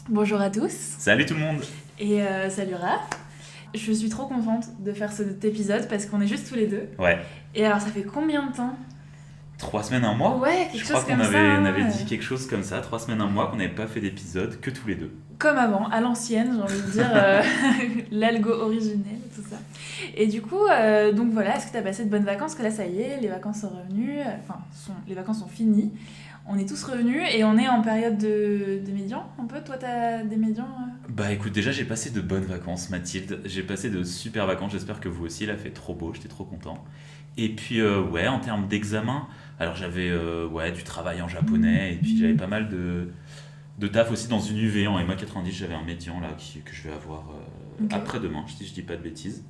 Bonjour à tous Salut tout le monde. et salut Raph. Je suis trop contente de faire cet épisode parce qu'on est juste tous les deux. Ouais, Et alors ça fait combien de temps? 3 semaines, un mois. Ouais, quelque Je chose crois qu'on comme ça. avait, on hein. avait dit quelque chose comme ça, 3 semaines, un mois, qu'on n'avait pas fait d'épisode que tous les deux. Comme avant, à l'ancienne, j'ai envie de dire, l'algo originel, tout ça. Et du coup, donc voilà, est-ce que t'as passé de bonnes vacances? Que là, ça y est, les vacances sont revenues, les vacances sont finies. On est tous revenus et on est en période de médian, un peu. Toi, t'as des médians Bah écoute, déjà j'ai passé de bonnes vacances, Mathilde. J'ai passé de super vacances, j'espère que vous aussi. Il a fait trop beau, j'étais trop content. Et puis ouais, en termes d'examen, alors j'avais ouais, du travail en japonais et puis j'avais pas mal de taf aussi dans une UV en MA90. J'avais un médian là que je vais avoir Ok. après-demain, si je dis pas de bêtises.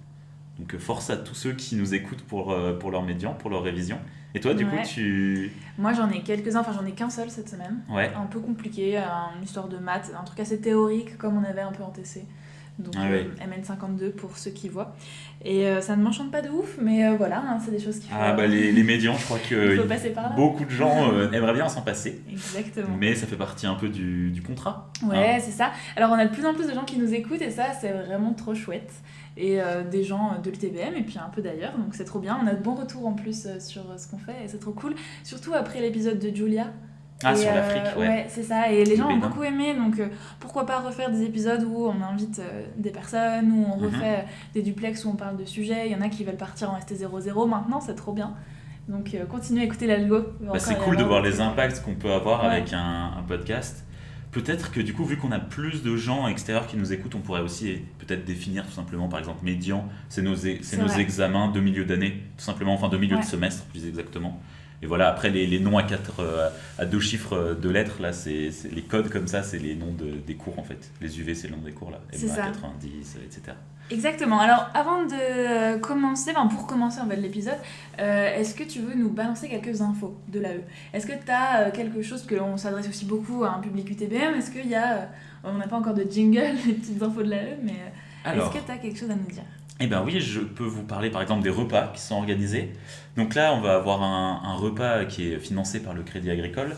Donc force à tous ceux qui nous écoutent pour leur médian, pour leur révision. Et toi, du coup, Ouais. tu... Moi, j'en ai quelques-uns, enfin, j'en ai qu'un seul cette semaine. Ouais. Un peu compliqué, une histoire de maths, un truc assez théorique comme on avait un peu en TC. Donc Ah ouais. MN52 pour ceux qui voient. Et ça ne m'enchante pas de ouf, mais voilà, hein, c'est des choses qu'il faut, Ah bah les médians, je crois il que faut passer par là. beaucoup de gens aimeraient bien s'en passer, Exactement. mais ça fait partie un peu du contrat. Ouais, hein. c'est ça. Alors on a de plus en plus de gens qui nous écoutent et ça, c'est vraiment trop chouette. Et des gens de l'UTBM et puis un peu d'ailleurs, donc c'est trop bien. On a de bons retours en plus sur ce qu'on fait et c'est trop cool. Surtout après l'épisode de Julia. Ah, Et, sur l'Afrique, ouais. Ouais, c'est ça. Et les Le gens ont Bénin. beaucoup aimé, donc pourquoi pas refaire des épisodes où on invite des personnes, où on refait des duplex où on parle de sujets. Il y en a qui veulent partir en ST00 maintenant, c'est trop bien. Donc continuez à écouter l'algo. Bah, c'est cool de voir les impacts qu'on peut avoir Ouais. avec un podcast. Peut-être que du coup, vu qu'on a plus de gens extérieurs qui nous écoutent, on pourrait aussi peut-être définir tout simplement, par exemple, médian, c'est nos vrai. examens de milieu d'année, tout simplement, enfin de milieu Ouais. de semestre, plus exactement. Et voilà, après les noms à deux chiffres de lettres, là, c'est les codes comme ça, c'est les noms des cours en fait. Les UV, c'est le nom des cours là, C'est ça. MA90, etc. Exactement. Alors, avant de commencer, pour commencer en fait l'épisode, est-ce que tu veux nous balancer quelques infos de l'AE? Est-ce que tu as quelque chose, parce qu'on s'adresse aussi beaucoup à un public UTBM, est-ce qu'il y a, on n'a pas encore de jingle, les petites infos de l'AE, mais Alors, est-ce que tu as quelque chose à nous dire? eh bien oui, je peux vous parler par exemple des repas qui sont organisés. Donc là, on va avoir un repas qui est financé par le Crédit Agricole,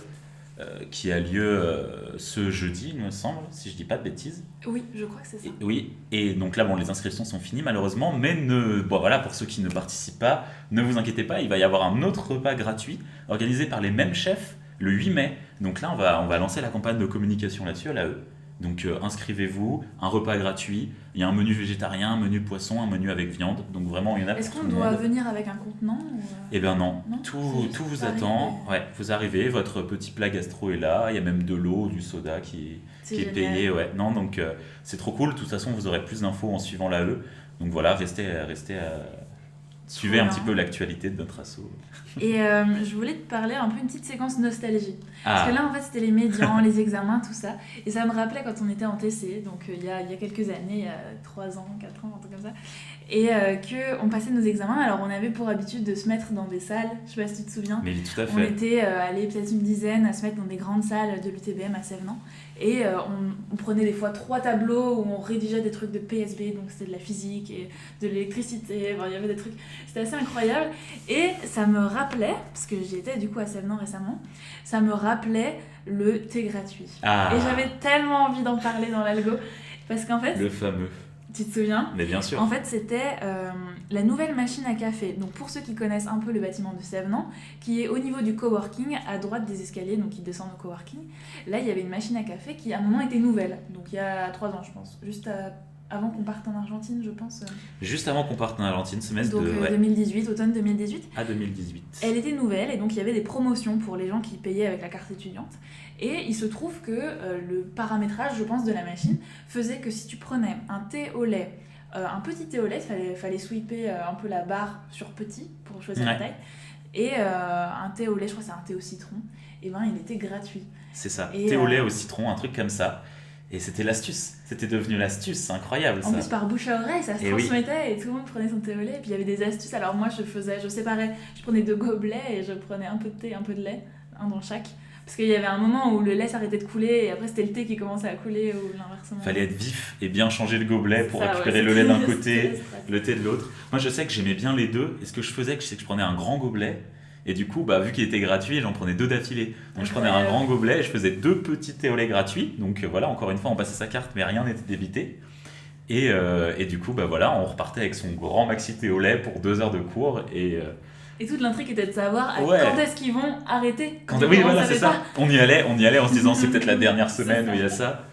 qui a lieu ce jeudi, il me semble, si je dis pas de bêtises. Oui, je crois que c'est ça. Oui, et donc là, bon, les inscriptions sont finies malheureusement, mais bon, voilà, pour ceux qui ne participent pas, ne vous inquiétez pas, il va y avoir un autre repas gratuit organisé par les mêmes chefs le 8 mai. Donc là, on va lancer la campagne de communication là-dessus à l'AE. Donc inscrivez-vous, un repas gratuit, il y a un menu végétarien, un menu poisson, un menu avec viande, donc vraiment il y en a Est-ce pour qu'on tout le doit monde. venir avec un contenant Eh bien non, Non, tout, c'est juste tout vous arriver. attend, ouais, vous arrivez, votre petit plat gastro est là, il y a même de l'eau, du soda C'est qui est génial. payé, ouais, non, donc c'est trop cool, de toute façon vous aurez plus d'infos en suivant l'AE, donc voilà, suivez un bien. petit peu l'actualité de notre asso. Et je voulais te parler un peu une petite séquence nostalgie. Parce Ah, que là, en fait, c'était les médians, les examens, tout ça. Et ça me rappelait quand on était en TC, donc il y a quelques années, il y a 3 ans, 4 ans, un truc comme ça. Et qu'on passait nos examens. Alors, on avait pour habitude de se mettre dans des salles, je sais pas si tu te souviens. mais tout à On fait. était allés peut-être une dizaine à se mettre dans des grandes salles de l'UTBM à Sévenant. Et on prenait des fois 3 tableaux où on rédigeait des trucs de PSB, donc c'était de la physique et de l'électricité. Enfin, il y avait des trucs, c'était assez incroyable. Et ça me rappelait, parce que j'y étais du coup à Sévenant récemment, ça me rappelait le thé gratuit. Ah, Et j'avais tellement envie d'en parler dans l'algo. Parce qu'en fait, le fameux, tu te souviens? mais bien sûr. En fait, c'était la nouvelle machine à café. Donc, pour ceux qui connaissent un peu le bâtiment de Sévenant, qui est au niveau du coworking, à droite des escaliers, donc qui descendent au coworking. Là, il y avait une machine à café qui, à un moment, était nouvelle. Donc, il y a 3 ans, je pense. Juste avant qu'on parte en Argentine, je pense. Juste avant qu'on parte en Argentine, semestre Donc, ouais, 2018, automne 2018. à 2018. Elle était nouvelle et donc il y avait des promotions pour les gens qui payaient avec la carte étudiante. Et il se trouve que le paramétrage, je pense, de la machine faisait que si tu prenais un thé au lait, un petit thé au lait, il fallait sweeper un peu la barre sur petit pour choisir la Ouais. taille. Et un thé au lait, je crois que c'est un thé au citron, et ben il était gratuit. C'est ça, Et, thé au lait au citron, un truc comme ça. Et c'était l'astuce, c'était devenu l'astuce, c'est incroyable En ça. plus, par bouche à oreille, ça se Et oui. transmettait et tout le monde prenait son thé au lait. Et puis il y avait des astuces. Alors moi, je séparais, je prenais 2 gobelets et je prenais un peu de thé, un peu de lait, un dans chaque. Parce qu'il y avait un moment où le lait s'arrêtait de couler et après c'était le thé qui commençait à couler ou l'inversement. Fallait être vif et bien changer le gobelet pour Ça, ouais, récupérer le c'était- lait d'un c'était côté, le stress. le thé de l'autre. Moi je sais que j'aimais bien les deux, et ce que je faisais, c'est que je prenais un grand gobelet, Et du coup, vu qu'il était gratuit, j'en prenais 2 d'affilée. Donc je prenais un Incroyable. grand gobelet et je faisais 2 petits thé au lait gratuits. Donc voilà, encore une fois, on passait sa carte, mais rien n'était débité. Et du coup, voilà, on repartait avec son grand maxi thé au lait pour 2 heures de cours. Et toute l'intrigue était de savoir quand Ouais, est-ce qu'ils vont arrêter. Quand les oui, parents ne voilà, c'est savaient ça. pas. On y allait en se disant c'est peut-être la dernière C'est semaine où ça. il y a ça.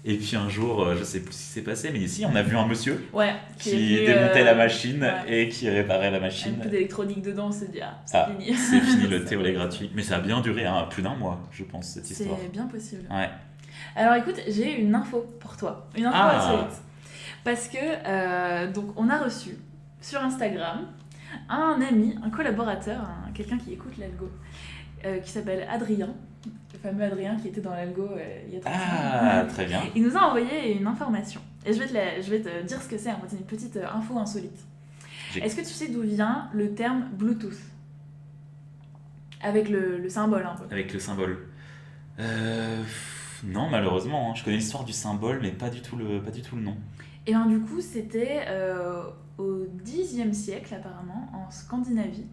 Et puis un jour, je sais plus ce qui s'est passé, mais ici, on a vu un monsieur Ouais, qui était, démontait la machine ouais. et qui réparait la Un machine. peu d'électronique dedans, on s'est dit, ah, c'est Ah, fini. c'est fini le Ça thé au va lait être- gratuit. Mais ça a bien duré plus d'1 mois, je pense, cette histoire. C'est bien possible. Ouais. Alors écoute, j'ai une info pour toi. Une info Ah, insolite. Parce que, donc, on a reçu sur Instagram un ami, un collaborateur, quelqu'un qui écoute l'Algo, qui s'appelle Adrien, le fameux Adrien qui était dans l'Algo il y a 3 semaines. très bien. Il nous a envoyé une information. Et je vais te dire ce que c'est. En fait, c'est une petite info insolite. J'ai- Est-ce que tu sais d'où vient le terme Bluetooth? Avec le symbole un peu. Avec le symbole. Non, malheureusement, hein. Je connais l'histoire du symbole, mais pas du tout le nom. Et bien du coup, c'était au Xe siècle apparemment, en Scandinavie.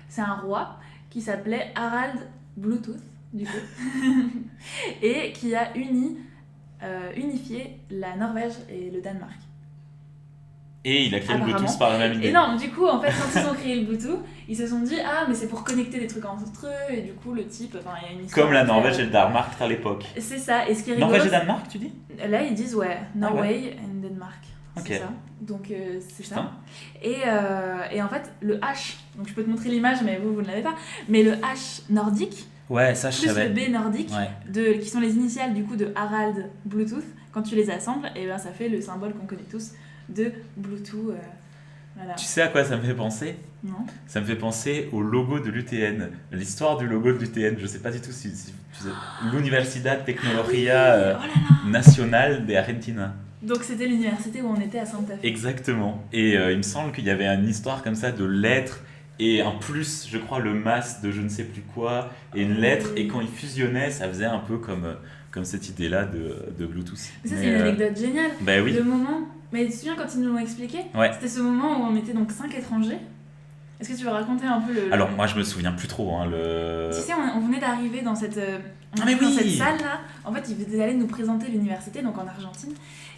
C'est un roi qui s'appelait Harald Bluetooth, du coup, et qui a unifié la Norvège et le Danemark. Et il a créé le Apparemment. Bluetooth par la même idée. Et non, du coup, en fait, quand ils ont créé le Bluetooth, ils se sont dit, ah, mais c'est pour connecter des trucs entre eux, et du coup, le type, enfin, il y a une histoire. Comme la après, Norvège et le Danemark à l'époque. C'est ça, et ce qui est rigolo, Norvège et Danemark, tu dis? là, ils disent, ouais, Norway Ah ouais. and Denmark. Ok. C'est ça. Donc, c'est Putain. ça. Et en fait, le H, donc je peux te montrer l'image, mais vous ne l'avez pas, mais le H nordique, Ouais, ça je plus savais. le B nordique, Ouais. qui sont les initiales du coup de Harald Bluetooth, quand tu les assembles, et ben ça fait le symbole qu'on connaît tous de Bluetooth. Voilà. Tu sais à quoi ça me fait penser? Non. Ça me fait penser au logo de l'UTN. L'histoire du logo de l'UTN, je sais pas du tout si tu sais. L'Universidad Tecnología Oh là là. Nacional de Argentina. Donc c'était l'université où on était à Santa Fe. Exactement. Et il me semble qu'il y avait une histoire comme ça de lettres et un plus, je crois, le mas de je ne sais plus quoi, et une lettre, et quand ils fusionnaient, ça faisait un peu comme cette idée-là de Bluetooth. Mais ça, c'est une anecdote géniale. Bah oui. Le moment. Mais tu te souviens quand ils nous l'ont expliqué? Ouais. C'était ce moment où on était donc 5 étrangers. Est-ce que tu veux raconter un peu le. Alors, moi, je me souviens plus trop. Hein, Tu sais, on venait d'arriver dans cette, Ah, mais dans oui. cette salle-là. En fait, ils allaient nous présenter l'université, donc en Argentine.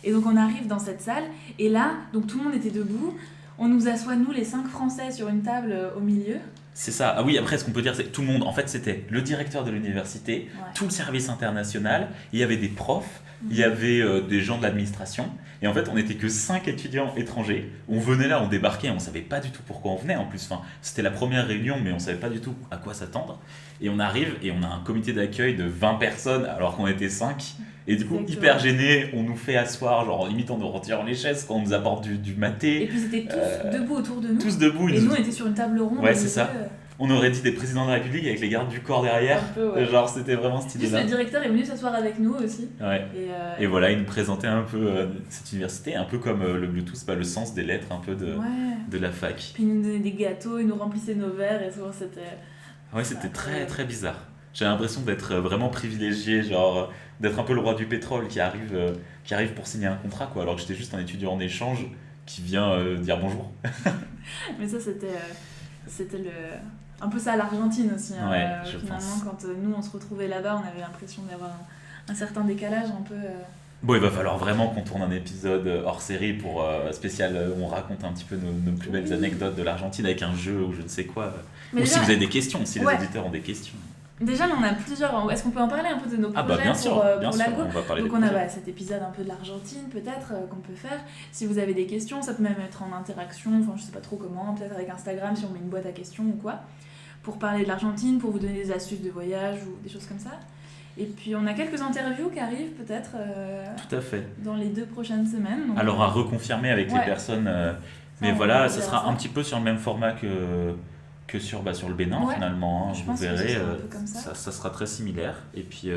Et donc, on arrive dans cette salle. Et là, donc tout le monde était debout. On nous assoit, nous, les 5 Français, sur une table au milieu. C'est ça. Ah oui, après, ce qu'on peut dire, c'est que tout le monde, en fait, c'était le directeur de l'université, Ouais. tout le service international, il y avait des profs, il y avait des gens de l'administration, et en fait, on n'était que 5 étudiants étrangers. On venait là, on débarquait, on savait pas du tout pourquoi on venait en plus. Enfin, c'était la première réunion, mais on savait pas du tout à quoi s'attendre. Et on arrive, et on a un comité d'accueil de 20 personnes, alors qu'on était 5. Et du coup, Exactement. hyper gênés, on nous fait asseoir, genre limite on nous retire les chaises quand on nous apporte du Et maté. puis, ils étaient tous debout autour de nous. Tous debout, Et nous, on était sur une table ronde. Ouais, au c'est milieu, ça. On aurait dit des présidents de la République avec les gardes du corps derrière. Un peu, ouais. Genre, c'était vraiment cette Juste idée-là. le directeur est venu s'asseoir avec nous aussi. Ouais. Et voilà, il nous présentait un peu cette université, un peu comme le Bluetooth, le sens des lettres un peu Ouais. de la fac. Puis il nous donnait des gâteaux, il nous remplissait nos verres et souvent c'était. Ouais, c'était Ouais. très très bizarre. J'ai l'impression d'être vraiment privilégié, genre d'être un peu le roi du pétrole qui arrive pour signer un contrat, quoi, alors que j'étais juste un étudiant en échange qui vient dire bonjour. Mais ça c'était un peu ça à l'Argentine aussi. Hein. Ouais, je Finalement, pense. quand nous on se retrouvait là-bas, on avait l'impression d'avoir un certain décalage un peu. Bon, il va falloir vraiment qu'on tourne un épisode hors série pour spécial où on raconte un petit peu nos plus belles Oui. anecdotes de l'Argentine avec un jeu ou je ne sais quoi. Mais Ou déjà, si vous avez des questions, si les Ouais. auditeurs ont des questions. déjà, on a plusieurs. Est-ce qu'on peut en parler un peu de nos projets Ah bah bien sûr, pour bien sûr, l'Algo? on va parler Donc des on a projets. cet épisode un peu de l'Argentine peut-être qu'on peut faire. Si vous avez des questions, ça peut même être en interaction, enfin je sais pas trop comment, peut-être avec Instagram si on met une boîte à questions ou quoi, pour parler de l'Argentine, pour vous donner des astuces de voyage ou des choses comme ça. Et puis on a quelques interviews qui arrivent peut-être Tout à fait. dans les 2 prochaines semaines. Donc, Alors à reconfirmer avec les Ouais. personnes, mais on voilà, verra ça sera ça. un petit peu sur le même format que sur le Bénin Ouais. finalement. Hein. Je Vous pense que ce verrez, sera un peu comme ça. ça sera très similaire. Et puis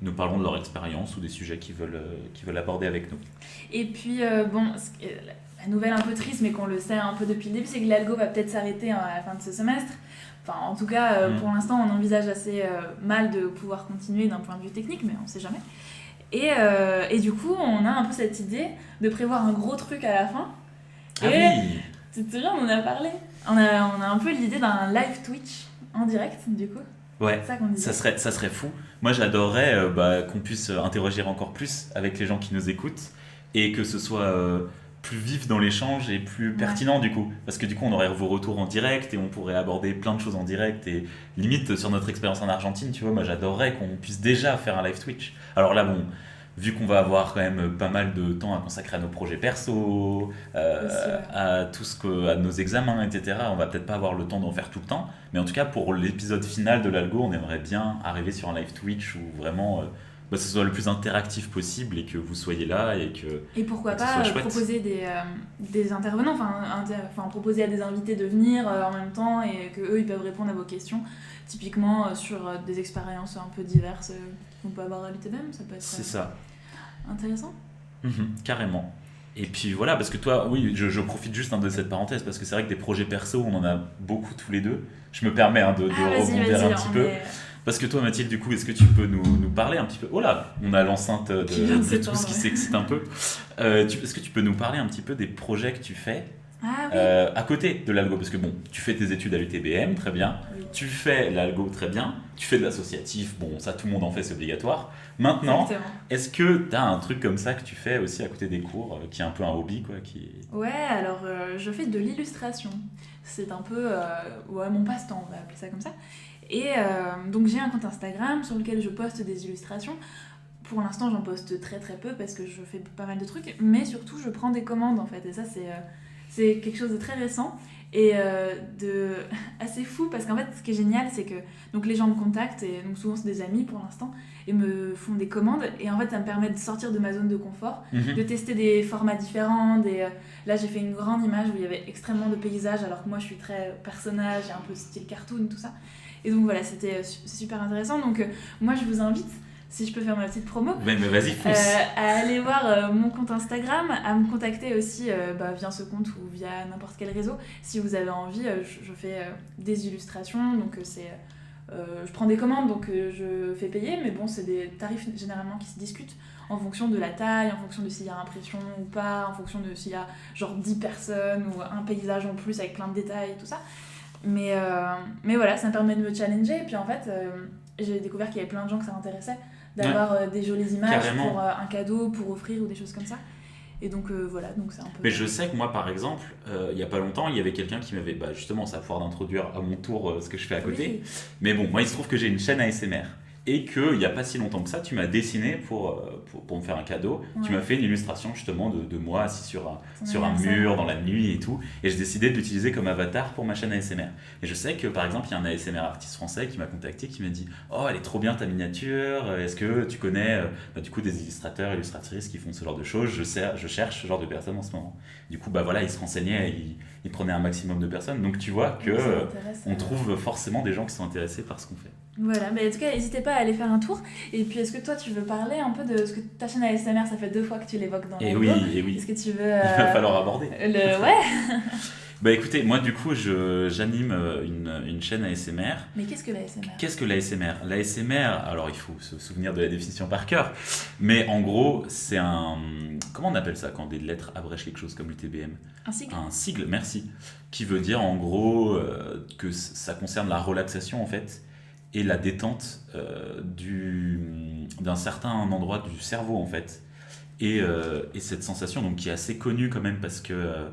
nous parlons de leur expérience ou des sujets qu'ils veulent aborder avec nous. Et puis, bon, la nouvelle un peu triste, mais qu'on le sait un peu depuis le début, c'est que l'Algo va peut-être s'arrêter à la fin de ce semestre. Enfin, en tout cas, pour l'instant, on envisage assez mal de pouvoir continuer d'un point de vue technique, mais on sait jamais. Et du coup, on a un peu cette idée de prévoir un gros truc à la fin. Ah Et oui. tu te souviens, on en a parlé. On a un peu l'idée d'un live Twitch en direct, du coup. Ouais, C'est ça qu'on disait. ça serait fou. Moi, j'adorerais qu'on puisse interagir encore plus avec les gens qui nous écoutent et que ce soit plus vif dans l'échange et plus Ouais. pertinent du coup. Parce que du coup, on aurait vos retours en direct et on pourrait aborder plein de choses en direct et limite sur notre expérience en Argentine, tu vois, moi j'adorerais qu'on puisse déjà faire un live Twitch. Alors là, bon, vu qu'on va avoir quand même pas mal de temps à consacrer à nos projets perso, Aussi, ouais. à tout ce que, à nos examens, etc. On va peut-être pas avoir le temps d'en faire tout le temps, mais en tout cas pour l'épisode final de l'algo, on aimerait bien arriver sur un live Twitch où vraiment ce soit le plus interactif possible et que vous soyez là et que, Et pourquoi que ce pas soit chouette. proposer des intervenants, proposer à des invités de venir en même temps et qu'eux ils peuvent répondre à vos questions, typiquement sur des expériences un peu diverses qu'on peut avoir à l'UTBM, ça peut être C'est ça. intéressant. Carrément. Et puis voilà, parce que toi, oui, je profite juste de cette parenthèse, parce que c'est vrai que des projets perso, on en a beaucoup tous les deux. Je me permets de rebondir un petit peu. Parce que toi, Mathilde, du coup, est-ce que tu peux nous parler un petit peu... Oh là, on a l'enceinte de Bluetooth qui s'excite un peu. Est-ce que tu peux nous parler un petit peu des projets que tu fais à côté de l'algo? Parce que bon, tu fais tes études à l'UTBM, très bien. Oui. Tu fais l'algo, très bien. Tu fais de l'associatif, bon, ça tout le monde en fait, c'est obligatoire. Maintenant, exactement. Est-ce que tu as un truc comme ça que tu fais aussi à côté des cours, qui est un peu un hobby quoi, Ouais, alors je fais de l'illustration. C'est un peu mon passe-temps, on va appeler ça comme ça. Et donc j'ai un compte Instagram sur lequel je poste des illustrations. Pour l'instant, j'en poste très très peu parce que je fais pas mal de trucs, mais surtout je prends des commandes en fait. Et ça, c'est quelque chose de très récent et assez fou parce qu'en fait, ce qui est génial, c'est que donc, les gens me contactent, et donc souvent c'est des amis pour l'instant, et me font des commandes. Et en fait, ça me permet de sortir de ma zone de confort, de tester des formats différents. Là, j'ai fait une grande image où il y avait extrêmement de paysages, alors que moi, je suis très personnage, et un peu style cartoon, tout ça. Et donc voilà, c'est super intéressant. Donc moi, je vous invite, si je peux faire ma petite promo, mais vas-y, fonce. À aller voir mon compte Instagram, à me contacter aussi via ce compte ou via n'importe quel réseau. Si vous avez envie, je fais des illustrations, donc je prends des commandes, donc je fais payer, mais bon, c'est des tarifs généralement qui se discutent en fonction de la taille, en fonction de s'il y a impression ou pas, en fonction de s'il y a genre 10 personnes ou un paysage en plus avec plein de détails et tout ça. Mais voilà, ça me permet de me challenger. Et puis en fait, j'ai découvert qu'il y avait plein de gens que ça intéressait d'avoir des jolies images carrément. Pour un cadeau, pour offrir ou des choses comme ça. Et donc voilà, donc c'est un peu... Mais je sais que moi, par exemple, il n'y a pas longtemps, il y avait quelqu'un qui m'avait... justement, ça va pouvoir d'introduire à mon tour ce que je fais à côté. Oui. Mais bon, moi, il se trouve que j'ai une chaîne ASMR. Et qu'il n'y a pas si longtemps que ça, tu m'as dessiné pour me faire un cadeau. Ouais. Tu m'as fait une illustration justement de moi assis sur un mur dans la nuit et tout. Et j'ai décidé de l'utiliser comme avatar pour ma chaîne ASMR. Et je sais que par exemple, il y a un ASMR artiste français qui m'a contacté, qui m'a dit « Oh, elle est trop bien ta miniature. Est-ce que tu connais du coup des illustrateurs, illustratrices qui font ce genre de choses? Je cherche ce genre de personnes en ce moment. » Du coup, voilà, il se renseignait, il prenait un maximum de personnes. Donc tu vois qu'on trouve forcément des gens qui sont intéressés par ce qu'on fait. Voilà, mais en tout cas, n'hésitez pas à aller faire un tour. Et puis, est-ce que toi, tu veux parler un peu de ce que ta chaîne ASMR, ça fait 2 fois que tu l'évoques dans la vidéo. Et oui. Est-ce que tu veux... Il va falloir aborder. Ouais. Écoutez, moi du coup, j'anime une chaîne ASMR. Mais qu'est-ce que l'ASMR ? Qu'est-ce que l'ASMR ? L'ASMR, alors il faut se souvenir de la définition par cœur, mais en gros, c'est un... Comment on appelle ça quand des lettres abrègent quelque chose comme l'UTBM ? Un sigle. Un sigle, merci. Qui veut dire en gros que ça concerne la relaxation en fait, et la détente d'un certain endroit du cerveau en fait. Et cette sensation donc, qui est assez connue quand même parce que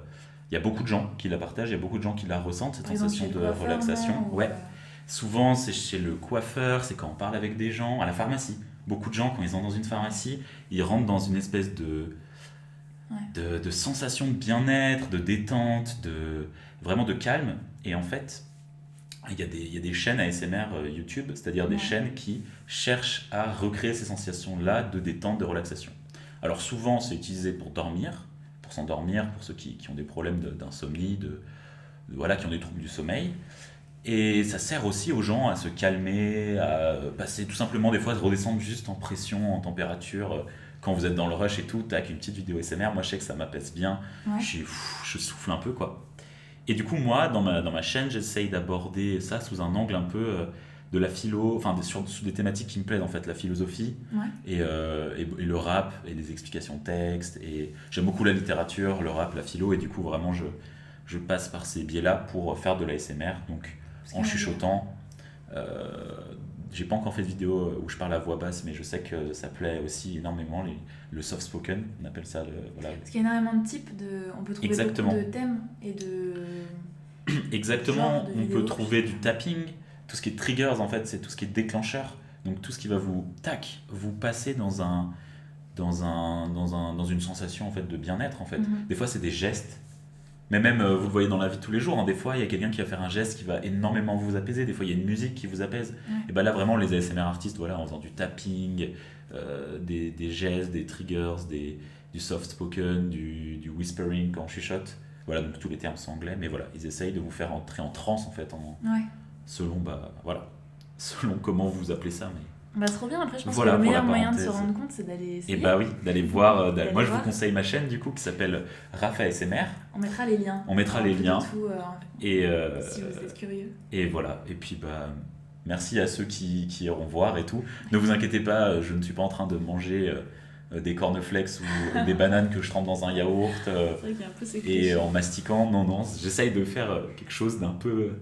y a beaucoup de gens qui la partagent, il y a beaucoup de gens qui la ressentent, cette sensation de relaxation. Ouais. Souvent c'est chez le coiffeur, c'est quand on parle avec des gens, à la pharmacie. Beaucoup de gens quand ils sont dans une pharmacie, ils rentrent dans une espèce de sensation de bien-être, de détente, vraiment de calme. Et en fait, il y a des chaînes ASMR YouTube, c'est-à-dire des chaînes qui cherchent à recréer ces sensations-là de détente, de relaxation. Alors souvent, c'est utilisé pour dormir, pour s'endormir, pour ceux qui ont des problèmes d'insomnie, qui ont des troubles du sommeil. Et ça sert aussi aux gens à se calmer, à passer tout simplement des fois, de redescendre juste en pression, en température. Quand vous êtes dans le rush et tout, tac, une petite vidéo ASMR, moi je sais que ça m'apaise bien, je souffle un peu quoi. Et du coup, moi, dans ma chaîne, j'essaye d'aborder ça sous un angle un peu de la philo, enfin sous des thématiques qui me plaisent en fait, la philosophie et le rap et les explications de texte. Et j'aime beaucoup la littérature, le rap, la philo, et du coup, vraiment, je passe par ces biais-là pour faire de l'ASMR, donc en chuchotant. J'ai pas encore fait de vidéo où je parle à voix basse, mais je sais que ça plaît aussi énormément, le soft spoken, on appelle ça. Voilà. Parce qu'il y a énormément de types, on peut trouver Exactement. beaucoup de thèmes et de... Exactement, genre de on vidéos, peut trouver du tapping, tout ce qui est triggers en fait, c'est tout ce qui est déclencheur, donc tout ce qui va vous passer dans une sensation en fait de bien-être en fait. Des fois c'est des gestes, mais même vous le voyez dans la vie de tous les jours, hein, des fois il y a quelqu'un qui va faire un geste qui va énormément vous apaiser, des fois il y a une musique qui vous apaise, et ben là vraiment les ASMR artistes, voilà, en faisant du tapping, des gestes, des triggers, du soft spoken, du whispering quand on chuchote. Voilà, donc tous les termes sont anglais, mais voilà, ils essayent de vous faire entrer en transe en fait, selon comment vous appelez ça. Mais... trop bien, après je pense voilà, que le meilleur moyen de se rendre compte, c'est d'aller essayer. Et oui, d'aller voir. Moi je vous conseille ma chaîne du coup qui s'appelle Raph ASMR. On mettra les liens. Tout, et, si vous êtes curieux. Et voilà, et puis merci à ceux qui iront voir et tout. Ne vous inquiétez pas, je ne suis pas en train de manger... des cornflakes ou des bananes que je trempe dans un yaourt et en mastiquant. Non, j'essaye de faire quelque chose d'un peu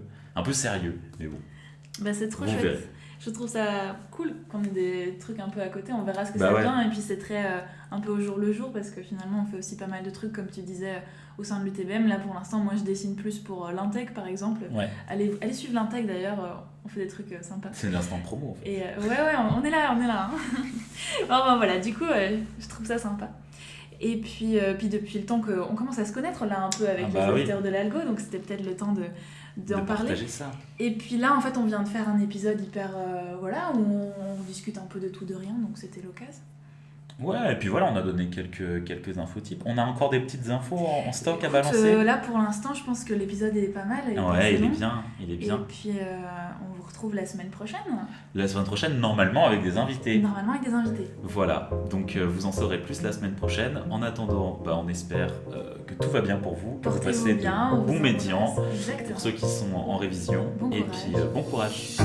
sérieux, mais bon. C'est trop chouette. Verrez. Je trouve ça cool qu'on ait des trucs un peu à côté, on verra ce que ça vient, et puis c'est très un peu au jour le jour, parce que finalement on fait aussi pas mal de trucs comme tu disais au sein de l'UTBM. Là pour l'instant moi je dessine plus pour l'Intec par exemple. Allez suivre l'Intec d'ailleurs, on fait des trucs sympas. C'est l'instant promo en fait. Et on est là hein. Bon, voilà, du coup je trouve ça sympa. Et puis depuis le temps qu'on commence à se connaître là un peu avec les auditeurs de l'Algo, donc c'était peut-être le temps d'en parler. Ça. Et puis là en fait on vient de faire un épisode hyper où on discute un peu de tout de rien, donc c'était l'occasion. Ouais, et puis voilà, on a donné quelques infotypes. On a encore des petites infos en stock à balancer. Là pour l'instant je pense que l'épisode est pas mal. Il est bien. Et puis on vous retrouve la semaine prochaine. La semaine prochaine, normalement avec des invités. Voilà, donc vous en saurez plus la semaine prochaine. En attendant, on espère que tout va bien pour vous, que vous passez de bons médians pour ceux qui sont en révision. Et puis bon courage.